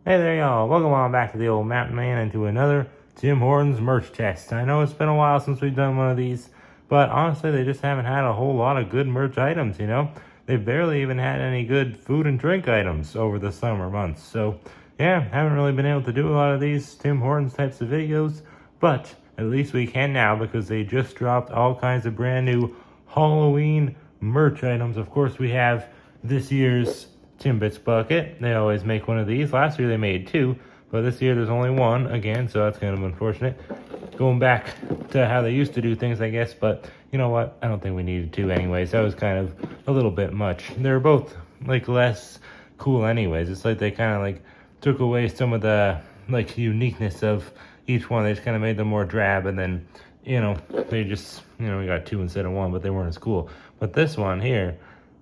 Hey there, y'all. Welcome on back to the old Mountain Man and to another Tim Hortons merch test. I know it's been a while since we've done one of these, but honestly, they just haven't had a whole lot of good merch items, They've barely even had any good food and drink items over the summer months. So, yeah, haven't really been able to do a lot of these Tim Hortons types of videos, but at least we can now because they just dropped all kinds of brand new Halloween merch items. Of course, we have this year's Timbits bucket. They always make one of these. Last year they made two, but this year there's only one again, so that's kind of unfortunate. Going back to how they used to do things, I guess, but you know what? I don't think we needed two anyways. That was kind of a little bit much. They're both less cool anyways. It's like they kind of took away some of the uniqueness of each one. They just kind of made them more drab, and then they just we got two instead of one, but they weren't as cool. But this one here,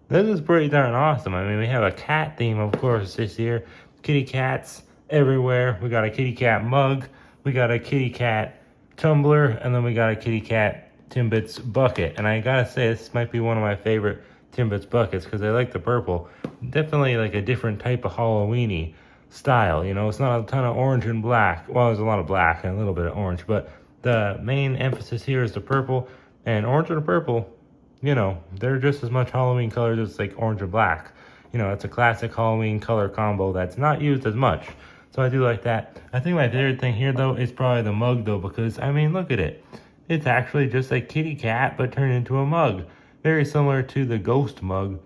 this is pretty darn awesome. I mean, we have a cat theme, of course, this year. Kitty cats everywhere. We got a kitty cat mug. We got a kitty cat tumbler. And then we got a kitty cat Timbits bucket. And I gotta say, this might be one of my favorite Timbits buckets because I like the purple. Definitely a different type of Halloween-y style. It's not a ton of orange and black. Well, there's a lot of black and a little bit of orange. But the main emphasis here is the purple. And orange and purple, they're just as much Halloween colors as orange and black. It's a classic Halloween color combo that's not used as much. So I do like that. I think my favorite thing here, though, is probably the mug, though, because, I mean, look at it. It's actually just a kitty cat, but turned into a mug. Very similar to the ghost mug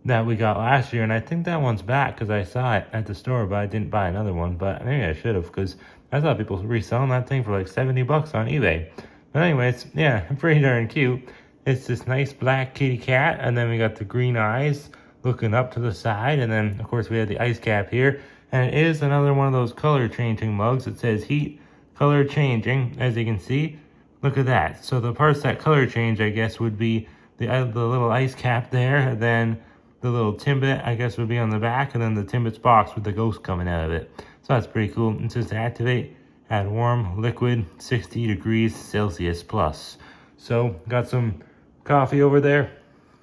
that we got last year. And I think that one's back because I saw it at the store, but I didn't buy another one. But maybe I should have because I saw people reselling that thing for $70 on eBay. But anyways, yeah, pretty darn cute. It's this nice black kitty cat, and then we got the green eyes looking up to the side, and then, of course, we have the ice cap here, and it is another one of those color-changing mugs. It says heat, color changing, as you can see. Look at that. So the parts that color change, I guess, would be the little ice cap there, and then the little Timbit, I guess, would be on the back, and then the Timbits box with the ghost coming out of it. So that's pretty cool. It says to activate, add warm, liquid, 60 degrees Celsius plus. So, got some coffee over there.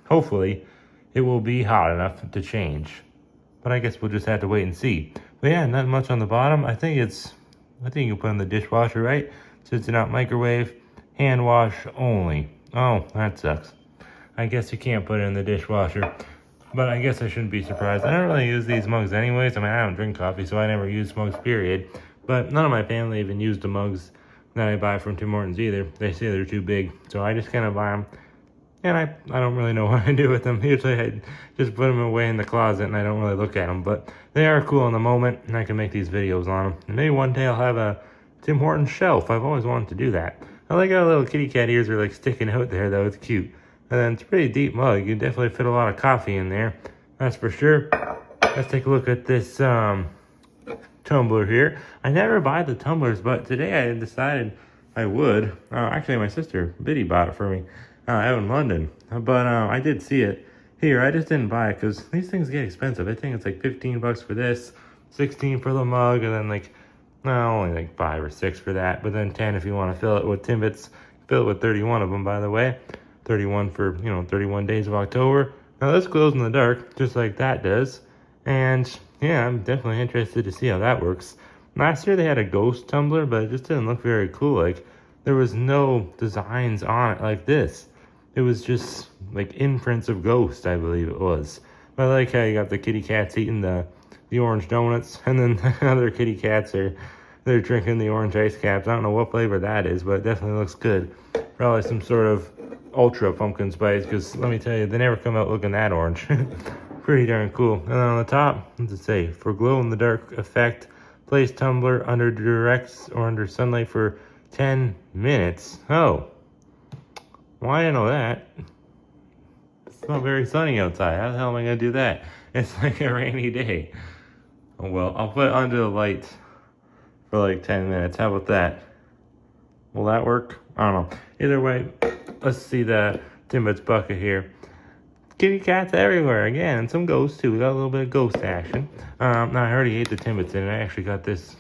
Hopefully, it will be hot enough to change. But I guess we'll just have to wait and see. But yeah, not much on the bottom. I think you can put in the dishwasher, right? Says do not microwave, hand wash only. Oh, that sucks. I guess you can't put it in the dishwasher. But I guess I shouldn't be surprised. I don't really use these mugs anyways. I mean, I don't drink coffee, so I never use mugs, period. But none of my family even use the mugs that I buy from Tim Hortons either. They say they're too big, so I just kind of buy them. And I don't really know what I do with them. Usually I just put them away in the closet and I don't really look at them. But they are cool in the moment, and I can make these videos on them. And maybe one day I'll have a Tim Hortons shelf. I've always wanted to do that. I like how little kitty cat ears are sticking out there, though. It's cute. And then it's a pretty deep mug. You definitely fit a lot of coffee in there. That's for sure. Let's take a look at this tumbler here. I never buy the tumblers, but today I decided I would. Actually, my sister Biddy bought it for me out in London. But I did see it here. I just didn't buy it because these things get expensive. I think it's $15 for this, 16 for the mug, and then only 5 or 6 for that. But then 10 if you want to fill it with Timbits. Fill it with 31 of them, by the way. 31 for 31 days of October. Now this glows in the dark, just like that does. And yeah, I'm definitely interested to see how that works. Last year they had a ghost tumbler, but it just didn't look very cool. There was no designs on it like this. It was just imprints of ghost, I believe it was. But I like how you got the kitty cats eating the orange donuts, and then the other kitty cats they're drinking the orange ice caps. I don't know what flavor that is, but it definitely looks good. Probably some sort of ultra pumpkin spice, because let me tell you, they never come out looking that orange. Pretty darn cool. And then on the top, what does it say? For glow-in-the-dark effect, place tumbler under directs or under sunlight for 10 minutes. Oh. Well, I didn't know that. It's not very sunny outside. How the hell am I going to do that? It's a rainy day. Oh, well, I'll put it under the light for 10 minutes. How about that? Will that work? I don't know. Either way, let's see the Timbits bucket here. Kitty cats everywhere again, and some ghosts too. We got a little bit of ghost action. Now I already ate the Timbits, and I actually got this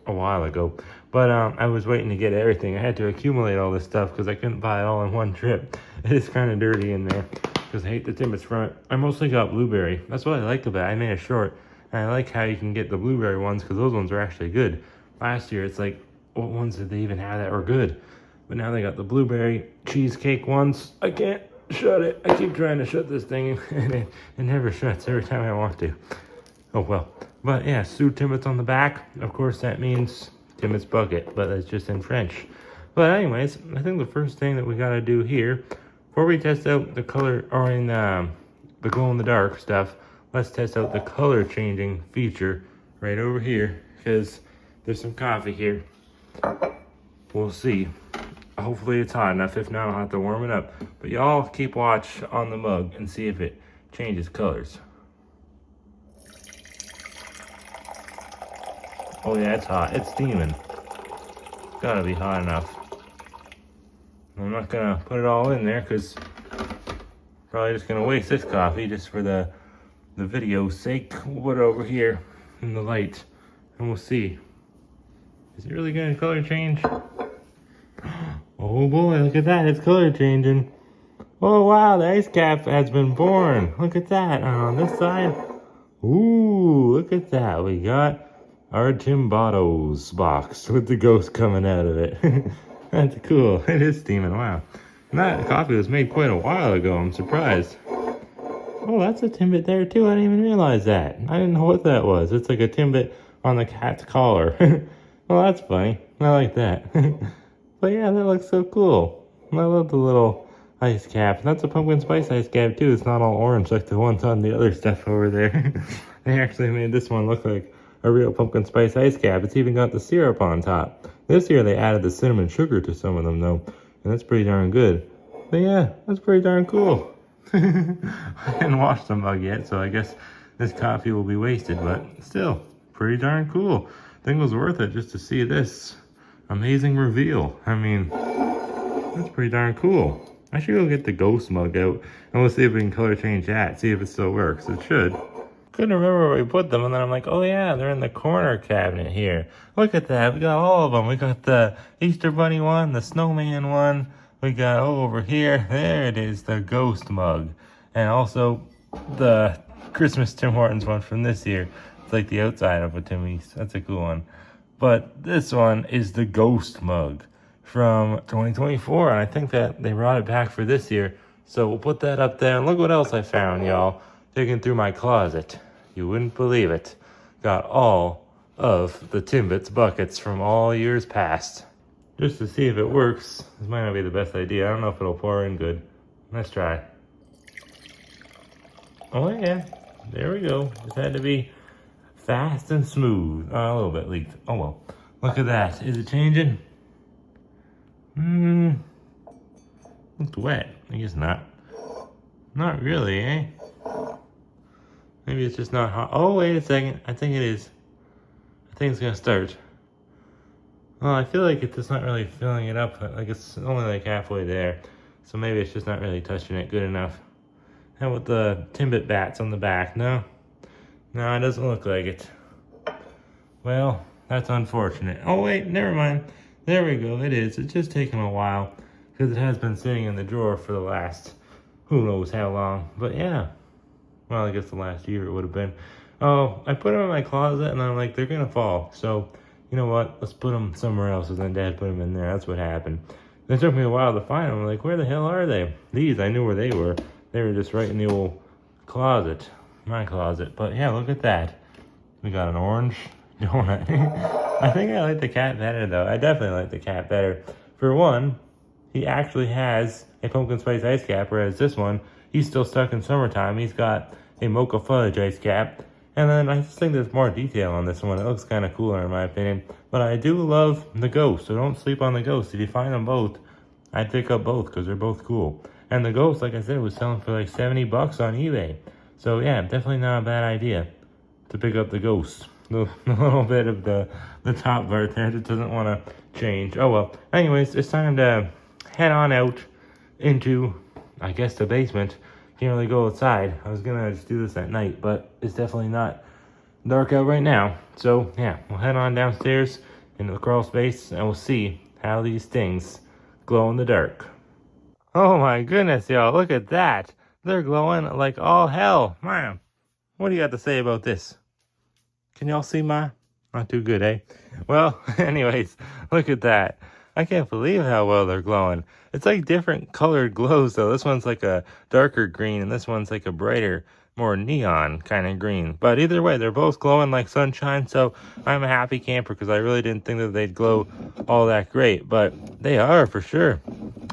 a while ago. But I was waiting to get everything. I had to accumulate all this stuff because I couldn't buy it all in one trip. It is kind of dirty in there because I hate the Timbits front. I mostly got blueberry. That's what I like about it. I made a short And I like how you can get the blueberry ones because those ones are actually good. Last year, it's like, what ones did they even have that were good? But now they got the blueberry cheesecake ones. I can't shut it. I keep trying to shut this thing and it never shuts every time I want to. Oh well. But yeah, Sue Timbits on the back. Of course, that means Timbits bucket, but that's just in French. But anyways, I think the first thing that we gotta do here, before we test out the color, or in the glow-in-the-dark stuff, let's test out the color changing feature right over here, because there's some coffee here. We'll see. Hopefully it's hot enough. If not, I'll have to warm it up. But y'all keep watch on the mug and see if it changes colors. Oh yeah, it's hot. It's steaming. Gotta be hot enough. I'm not gonna put it all in there because probably just gonna waste this coffee just for the video's sake. We'll put it over here in the light and we'll see. Is it really gonna color change? Oh boy, look at that, it's color changing. Oh wow, the ice cap has been born. Look at that, and on this side, ooh, look at that. We got our Timbits box with the ghost coming out of it. That's cool, it is steaming, wow. And that coffee was made quite a while ago, I'm surprised. Oh, that's a Timbit there too, I didn't even realize that. I didn't know what that was. It's like a Timbit on the cat's collar. Well, that's funny, I like that. But yeah, that looks so cool. I love the little ice cap. And that's a pumpkin spice ice cap too. It's not all orange like the ones on the other stuff over there. They actually made this one look like a real pumpkin spice ice cap. It's even got the syrup on top. This year they added the cinnamon sugar to some of them though. And that's pretty darn good. But yeah, that's pretty darn cool. I didn't wash the mug yet, so I guess this coffee will be wasted. But still, pretty darn cool. I think it was worth it just to see this amazing reveal. I mean, that's pretty darn cool. I should go get the ghost mug out and we'll see if we can color change that, see if it still works. It should. Couldn't remember where we put them, and then I'm like, oh yeah, they're in the corner cabinet here. Look at that, we got all of them. We got the Easter Bunny one, the snowman one. We got, over here, there it is, the ghost mug. And also the Christmas Tim Hortons one from this year. It's like the outside of a Timmy's. That's a cool one. But this one is the ghost mug from 2024. And I think that they brought it back for this year. So we'll put that up there. And look what else I found, y'all. Digging through my closet. You wouldn't believe it. Got all of the Timbits buckets from all years past. Just to see if it works. This might not be the best idea. I don't know if it'll pour in good. Let's try. Oh yeah. There we go. Just had to be fast and smooth. A little bit leaked. Oh well. Look at that. Is it changing? Looks wet. I guess not. Not really, eh? Maybe it's just not hot. Oh, wait a second. I think it is. I think it's gonna start. Well, I feel like it's just not really filling it up. Like it's only like halfway there. So maybe it's just not really touching it good enough. How about the Timbit bats on the back? No? No, it doesn't look like it. Well, that's unfortunate. Oh wait, never mind. There we go, it is. It's just taking a while because it has been sitting in the drawer for the last who knows how long. But yeah, well, I guess the last year it would have been. Oh, I put them in my closet and I'm like, they're gonna fall. So, you know what? Let's put them somewhere else. And then Dad put them in there. That's what happened. It took me a while to find them. I'm like, where the hell are they? These, I knew where they were. They were just right in the old closet. My closet. But yeah, look at that. We got an orange donut. I think I like the cat better though. I definitely like the cat better. For one, he actually has a pumpkin spice ice cap, whereas this one, he's still stuck in summertime. He's got a mocha fudge ice cap. And then I just think there's more detail on this one. It looks kind of cooler in my opinion. But I do love the ghost, so don't sleep on the ghost. If you find them both, I'd pick up both because they're both cool. And the ghost, like I said, was selling for like $70 on eBay. So yeah, definitely not a bad idea to pick up the ghost. The little bit of the top part there that doesn't want to change. Oh well. Anyways, it's time to head on out into, I guess, the basement. Can't really go outside. I was gonna just do this at night, but it's definitely not dark out right now. So yeah, we'll head on downstairs into the crawl space and we'll see how these things glow in the dark. Oh my goodness, y'all, look at that. They're glowing like all hell. Man, what do you got to say about this? Can y'all see mine? Not too good, eh? Well, anyways, look at that. I can't believe how well they're glowing. It's like different colored glows, though. This one's like a darker green, and this one's like a brighter, more neon kind of green. But either way, they're both glowing like sunshine, so I'm a happy camper because I really didn't think that they'd glow all that great. But they are, for sure.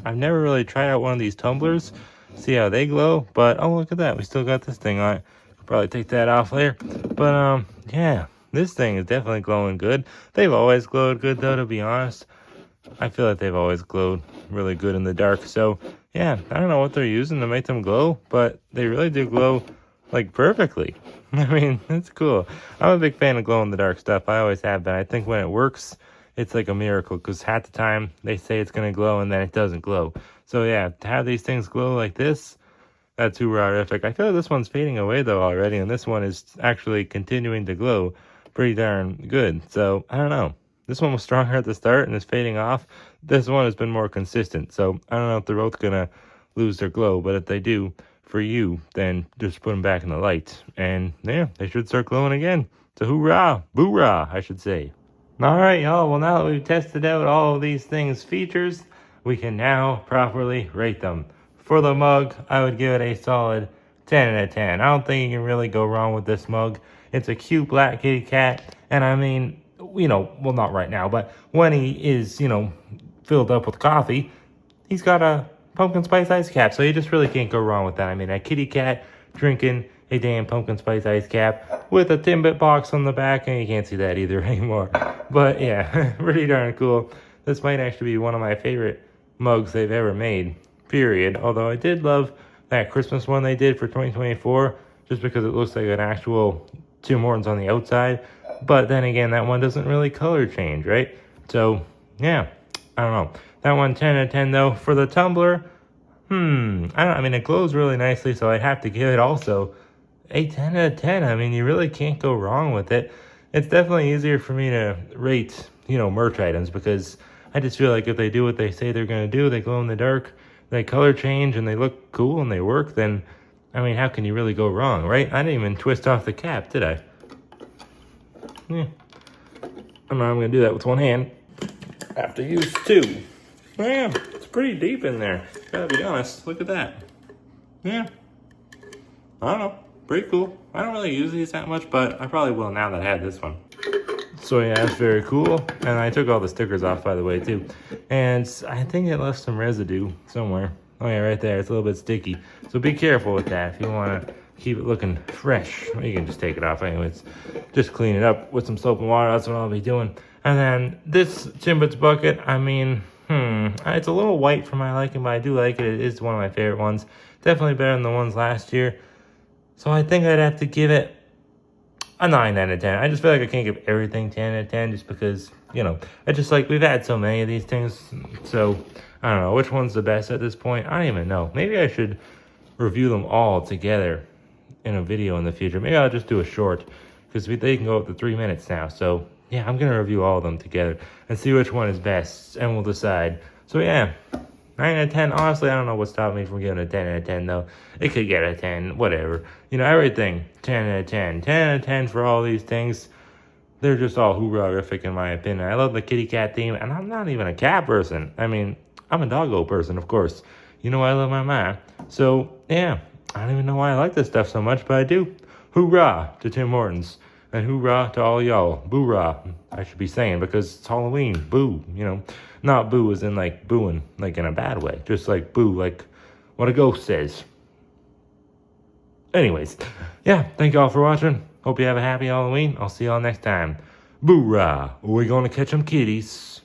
I've never really tried out one of these tumblers, see how they glow. But, oh, look at that. We still got this thing on it. Probably take that off later. But, yeah. This thing is definitely glowing good. They've always glowed good, though, to be honest. I feel like they've always glowed really good in the dark. So, yeah, I don't know what they're using to make them glow, but they really do glow, like, perfectly. I mean, it's cool. I'm a big fan of glow-in-the-dark stuff. I always have been. I think when it works, it's like a miracle, because half the time they say it's going to glow, and then it doesn't glow. So, yeah, to have these things glow like this, that's horrific. I feel like this one's fading away, though, already, and this one is actually continuing to glow pretty darn good. So, I don't know. This one was stronger at the start and is fading off. This one has been more consistent. So, I don't know if they're both going to lose their glow, but if they do, for you, then just put them back in the light. And, yeah, they should start glowing again. So, hoorah, boo-rah, I should say. All right, y'all. Well, now that we've tested out all of these things' features, we can now properly rate them. For the mug, I would give it a solid 10 out of 10. I don't think you can really go wrong with this mug. It's a cute black kitty cat, and I mean, well, not right now, but when he is, filled up with coffee, he's got a pumpkin spice ice cap, so you just really can't go wrong with that. I mean, a kitty cat drinking a damn pumpkin spice ice cap with a Timbit box on the back, and you can't see that either anymore. But yeah, pretty darn cool. This might actually be one of my favorite mugs they've ever made, period. Although I did love that Christmas one they did for 2024, just because it looks like an actual Tim Hortons on the outside. But then again, that one doesn't really color change, right? So, yeah, I don't know. That one, 10 out of 10, though. For the tumbler, it glows really nicely, so I'd have to give it also a 10 out of 10. I mean, you really can't go wrong with it. It's definitely easier for me to rate, merch items, because I just feel like if they do what they say they're going to do, they glow in the dark, they color change, and they look cool, and they work, then, I mean, how can you really go wrong, right? I didn't even twist off the cap, did I? Yeah. I'm going to do that with one hand. I have to use two. Yeah, it's pretty deep in there. Gotta be honest. Look at that. Yeah. I don't know. Pretty cool. I don't really use these that much, but I probably will now that I have this one. So yeah, it's very cool. And I took all the stickers off, by the way, too. And I think it left some residue somewhere. Oh yeah, right there. It's a little bit sticky. So be careful with that if you want to keep it looking fresh. Well, you can just take it off anyways. Just clean it up with some soap and water. That's what I'll be doing. And then this Timbits bucket, I mean, it's a little white for my liking, but I do like it. It is one of my favorite ones. Definitely better than the ones last year. So I think I'd have to give it a 9 out of 10. I just feel like I can't give everything 10 out of 10 just because, I just like, we've had so many of these things. So I don't know which one's the best at this point. I don't even know. Maybe I should review them all together in a video in the future. Maybe I'll just do a short because they can go up to 3 minutes now. So yeah, I'm going to review all of them together and see which one is best, and we'll decide. So yeah, 9 out of 10. Honestly, I don't know what stopped me from giving a 10 out of 10, though. It could get a 10, whatever. Everything, 10 out of 10. 10 out of 10 for all these things. They're just all hoorah-rific in my opinion. I love the kitty cat theme, and I'm not even a cat person. I mean, I'm a doggo person, of course. I love my mom. So, yeah, I don't even know why I like this stuff so much, but I do. Hoorah to Tim Hortons. And hoorah to all y'all. Boo-rah, I should be saying, because it's Halloween. Boo, Not boo as in, like, booing, like, in a bad way. Just, like, boo, like what a ghost says. Anyways, yeah, thank y'all for watching. Hope you have a happy Halloween. I'll see y'all next time. Boo-rah. We're gonna catch them kitties.